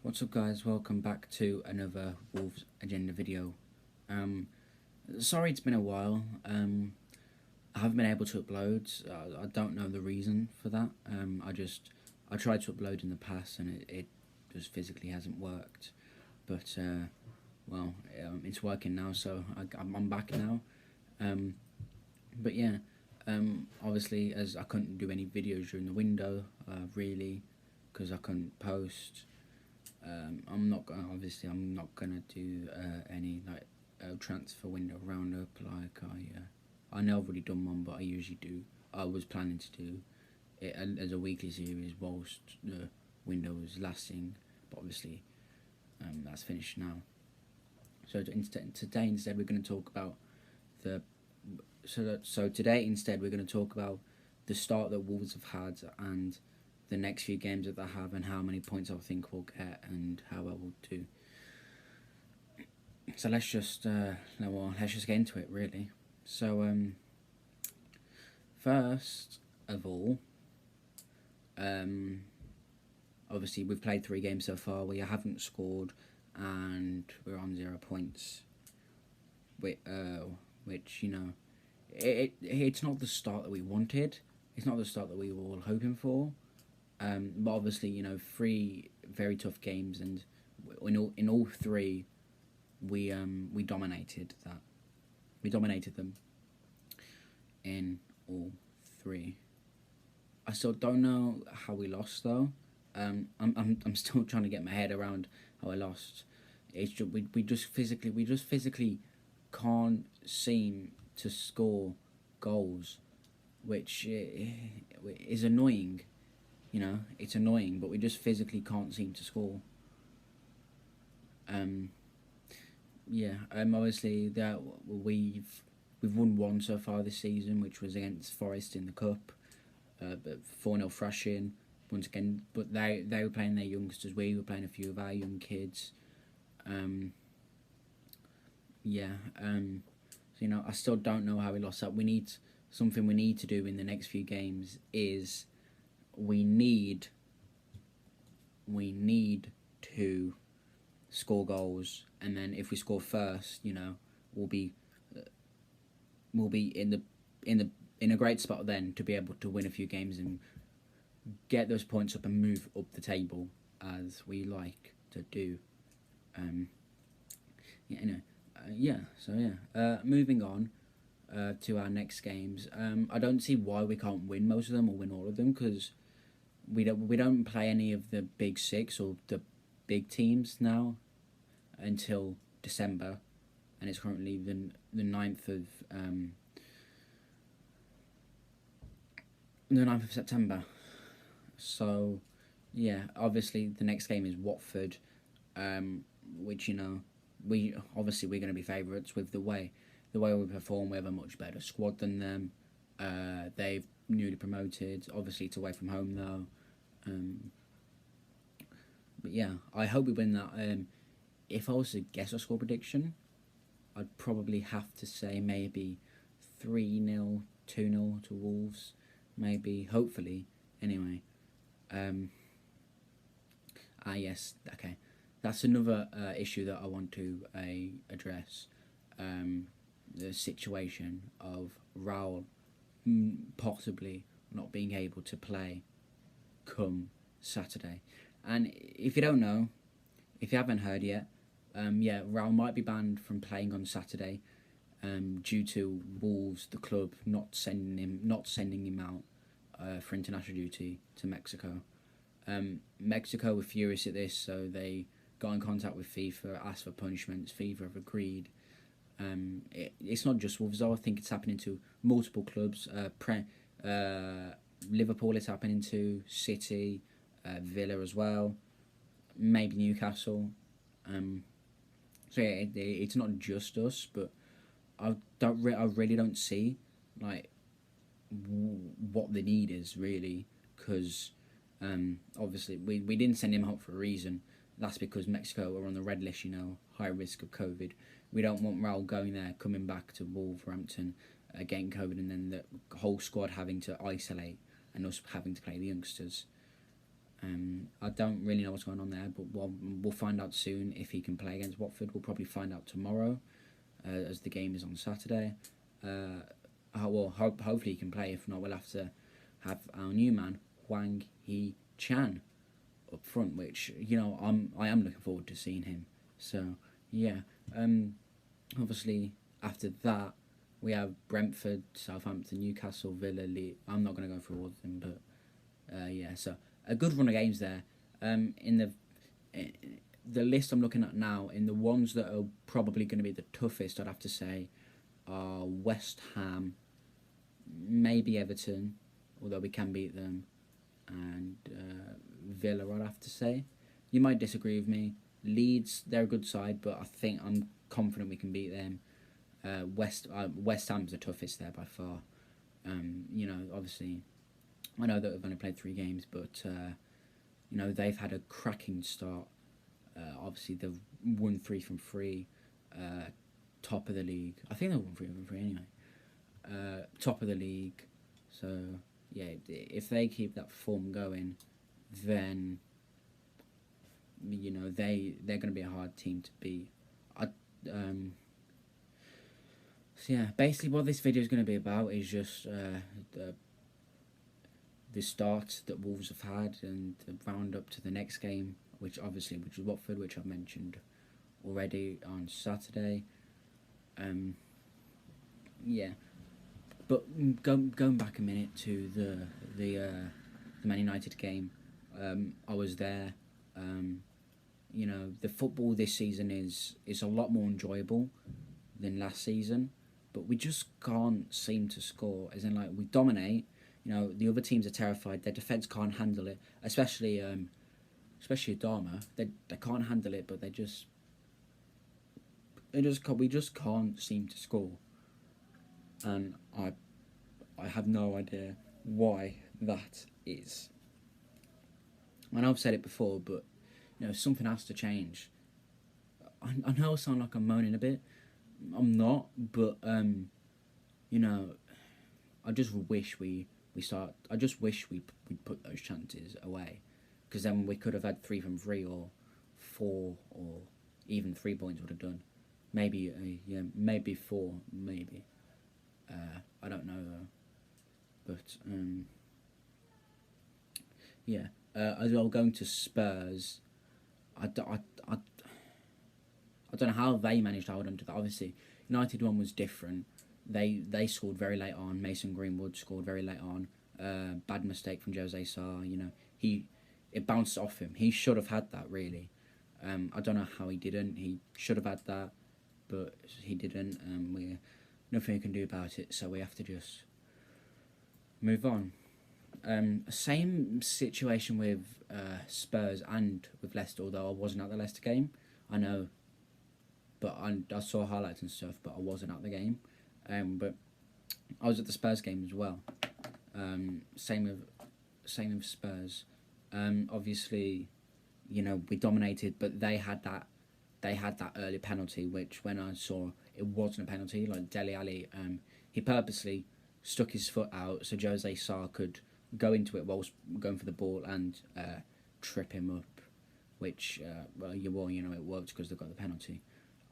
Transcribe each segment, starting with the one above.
What's up guys, welcome back to another Wolves Agenda video. Sorry it's been a while, I haven't been able to upload. I don't know the reason for that. I tried to upload in the past and it just physically hasn't worked, but it's working now, so I'm back now. But yeah, obviously as I couldn't do any videos during the window, really, because I couldn't post. I'm not gonna do any transfer window roundup like I know I've already done one, but I was planning to do it as a weekly series whilst the window was lasting, but obviously that's finished now. So today instead we're going to talk about the start that Wolves have had and the next few games that they have and how many points I think we'll get and how I will do. So let's just get into it, really. So first of all, obviously we've played 3 games so far. We haven't scored and we're on 0 points. Which it's not the start that we wanted. It's not the start that we were all hoping for. But obviously, 3 very tough games, and in all 3, we dominated that. We dominated them in all 3. I still don't know how we lost though. I'm still trying to get my head around how I lost. It's just, we just physically can't seem to score goals, which is annoying. It's annoying, but we just physically can't seem to score. Obviously that we've won 1 so far this season, which was against Forest in the cup, but 4-0 thrashing once again. But they were playing their youngsters. We were playing a few of our young kids. I still don't know how we lost that. Something we need to do in the next few games is we need to score goals, and then if we score first, we'll be in a great spot then to be able to win a few games and get those points up and move up the table as we like to do. Moving on to our next games. I don't see why we can't win most of them or win all of them, because we don't play any of the big 6 or the big teams now until December, and it's currently the 9th of September. So yeah, obviously the next game is Watford, which we're going to be favourites with the way we perform. We have a much better squad than them. They've newly promoted. Obviously it's away from home though. But yeah, I hope we win that. If I was to guess a score prediction, I'd probably have to say maybe 3-0, 2-0 to Wolves. Maybe, hopefully, anyway. Yes, okay. That's another issue that I want to address. The situation of Raul possibly not being able to play come Saturday. And if you don't know, if you haven't heard yet, Raul might be banned from playing on Saturday due to Wolves, the club, not sending him out for international duty to Mexico. Mexico were furious at this, so they got in contact with FIFA, asked for punishments. FIFA have agreed. It's not just Wolves though. I think it's happening to multiple clubs. Liverpool it's happening to, City, Villa as well, maybe Newcastle. It's not just us, but I really don't see what the need is really, because obviously we didn't send him out for a reason. That's because Mexico are on the red list, high risk of COVID. We don't want Raul going there, coming back to Wolverhampton, getting COVID, and then the whole squad having to isolate and us having to play the youngsters. I don't really know what's going on there, but we'll find out soon if he can play against Watford. We'll probably find out tomorrow, as the game is on Saturday. Hopefully he can play. If not, we'll have to have our new man, Hwang Hee-chan, up front, which, I am looking forward to seeing him. So, yeah. Obviously, after that, we have Brentford, Southampton, Newcastle, Villa, Leeds. I'm not going to go through all of them, but so a good run of games there. In the list I'm looking at now, in the ones that are probably going to be the toughest, I'd have to say, are West Ham, maybe Everton, although we can beat them, and Villa, I'd have to say. You might disagree with me. Leeds, they're a good side, but I think I'm confident we can beat them. West Ham's the toughest there by far. Obviously, I know that they've only played 3 games, but they've had a cracking start. Obviously, they've won 3 from 3, top of the league. I think they won 3 from 3 anyway. Top of the league. So yeah, if they keep that form going, then they're going to be a hard team to beat. So yeah, basically what this video is going to be about is just the start that Wolves have had and the round up to the next game, which is Watford, which I've mentioned already on Saturday. Yeah, but going back a minute to the Man United game, I was there. The football this season is a lot more enjoyable than last season, but we just can't seem to score. As in, like, we dominate. The other teams are terrified. Their defence can't handle it, especially Adama. They can't handle it, but we just can't seem to score, and I have no idea why that is. I know I've said it before, but something has to change. I know I sound like I'm moaning a bit. I'm not, but I just wish we start. I just wish we put those chances away, because then we could have had 3 from 3 or 4 or even 3 points would have done. Maybe maybe 4, maybe. I don't know though, but yeah. As well, going to Spurs, I don't know how they managed to hold on to that. Obviously, United one was different. They scored very late on. Mason Greenwood scored very late on. Bad mistake from Jose Sarr. It bounced off him. He should have had that, really. I don't know how he didn't. He should have had that, but he didn't. Nothing we can do about it, so we have to just move on. Same situation with Spurs and with Leicester, although I wasn't at the Leicester game. I know, but I saw highlights and stuff, but I wasn't at the game. But I was at the Spurs game as well. Same with Spurs. Obviously, we dominated, but they had that early penalty, which when I saw it wasn't a penalty. Like Dele Alli, he purposely stuck his foot out so Jose Sarr could go into it whilst going for the ball and trip him up, which it worked because they got the penalty.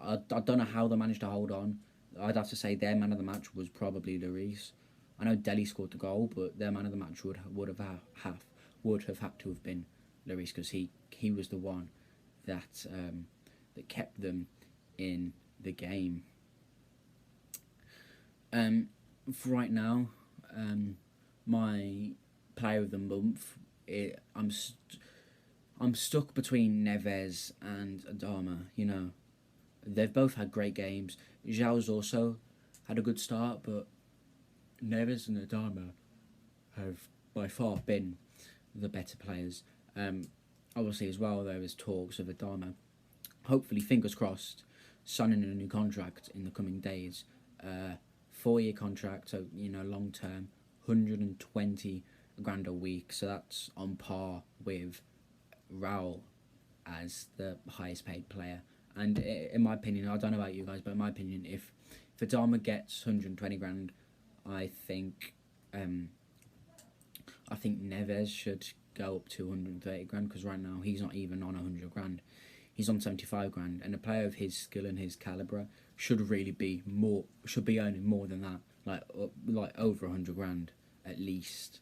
I don't know how they managed to hold on. I'd have to say their man of the match was probably Lloris. I know Dele scored the goal, but their man of the match would have had to have been Lloris, because he was the one that kept them in the game. For right now, my player of the month, I'm stuck between Neves and Adama. They've both had great games. João's also had a good start, but Neves and Adama have by far been the better players. Obviously, as well, there is talks of Adama, hopefully, fingers crossed, signing a new contract in the coming days. 4-year contract, so long term, 120 grand a week. So that's on par with Raul as the highest paid player. And in my opinion, I don't know about you guys, but in my opinion, if Adama gets 120 grand, I think Neves should go up to 130 grand, because right now he's not even on 100 grand. He's on 75 grand, and a player of his skill and his calibre should be earning more than that, like over 100 grand at least.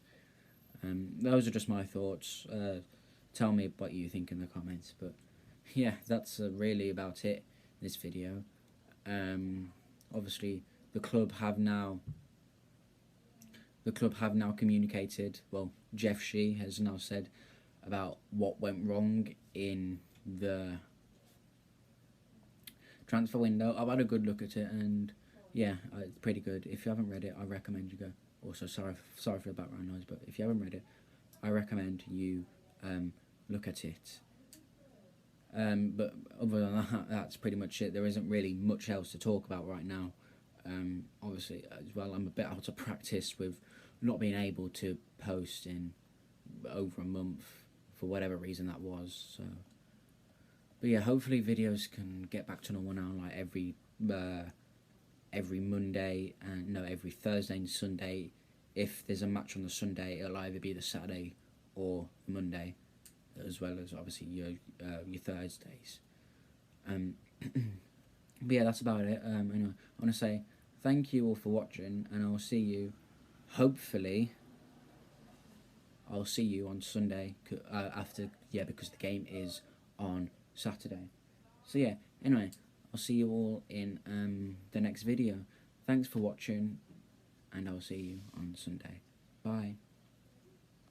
Those are just my thoughts. Tell me what you think in the comments. But yeah, that's really about it in this video. Obviously, the club have now communicated. Well, Jeff Shee has now said about what went wrong in the transfer window. I've had a good look at it, and yeah, it's pretty good. If you haven't read it, I recommend you go. Also, sorry for the background noise, but if you haven't read it, I recommend you look at it. But other than that, that's pretty much it. There isn't really much else to talk about right now. Obviously, as well, I'm a bit out of practice with not being able to post in over a month for whatever reason that was. So, but yeah, hopefully videos can get back to normal now. Like every Monday and no, every Thursday and Sunday. If there's a match on the Sunday, it'll either be the Saturday or the Monday, as well as obviously your Thursdays. But yeah, that's about it. Anyway, I want to say thank you all for watching, and I'll see you. Hopefully, I'll see you on Sunday because the game is on Saturday. So yeah. Anyway, I'll see you all in the next video. Thanks for watching, and I'll see you on Sunday. Bye.